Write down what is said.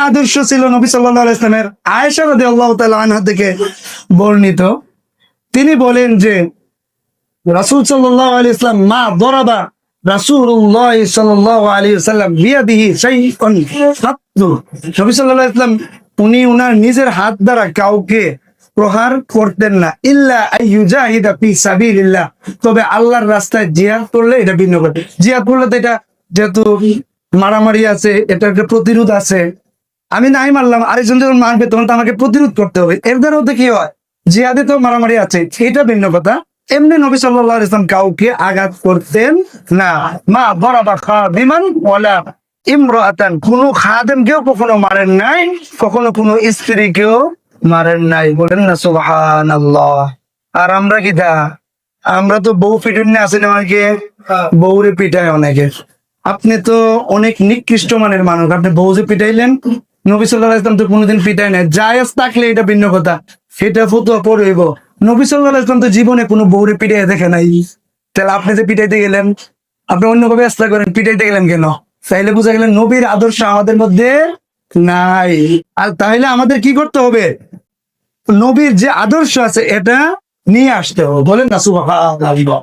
আদর্শ ছিল নবী সাল্লাল্লাহু আলাইহি ইসলামের। আয়েশা রাদিয়াল্লাহু তাআলা আনহা থেকে বর্ণিত, তিনি বলেন যে রাসূল সাল্লাল্লাহু আলাইহি ইসলাম মা দরাবা রাসূলুল্লাহ সাল্লাল্লাহু আলাইহি ওয়াসাল্লাম বিয়াদিহি শাইআন কাত্তু। নবী সাল্লাল্লাহু আলাইহি ইসলাম উনি উনার নিজের হাত দ্বারা কাউকে প্রহার করতেন না, ইল্লা আইয়ুজাহিদা ফি সাবিলিল্লাহ, তবে আল্লাহর রাস্তায় জিহাদ করলে এটা ভিন্ন কথা। জিহাদ করলে তো এটা যেহেতু মারামারি আছে, এটা একটা প্রতিরোধ আছে, আমি নাই মারলাম, আরেকজন যখন মারবে তখন তো আমাকে প্রতিরোধ করতে হবে, এর দ্বারাও তো কি হয়, জিহাদে তো মারামারি আছে, এটা ভিন্ন কথা। এমনি নবী সাল্লাল্লাহু আলাইহি ওয়াসাল্লাম কাউকে আঘাত করতেন না। মা বরাবা খাদিমান ওয়ালা ইমরাতান, কোন খাদেমকেও কখনো মারেন নাই, কখনো কোনো স্ত্রীকেও মারেন নাই। বলেন না সুবহানাল্লাহ। আর আমরা কি দা, আমরা তো বউ পিটুন না আছেন, অনেকে বউরে পিটায় অনেকে। আপনি তো অনেক নিকৃষ্ট মানের মানুষ, আপনি বউ যে পিটাইলেন, নবী সাল্লাল্লাহু আলাইহি ওয়াসাল্লাম তো কোনোদিন পিটায় নাই। জায়েজ থাকলে এটা ভিন্ন কথা, সেটা ফতোয়া পড়ইব। নবী সাল্লাল্লাহু আলাইহি ওয়াসাল্লাম তো জীবনে কোনো বউরে পিটাই দেখে নাই, তাহলে আপনি যে পিটাইতে গেলেন, আপনি অন্যভাবে চেষ্টা করেন, পিটাইতে গেলেন কেন? তাইলে বুঝা গেলেন নবীর আদর্শ আমাদের মধ্যে নাই। আর তাহলে আমাদের কি করতে হবে? নবীর যে আদর্শ আছে এটা নিয়ে আসতে হবে। বলেন না সুবহানাল্লাহ।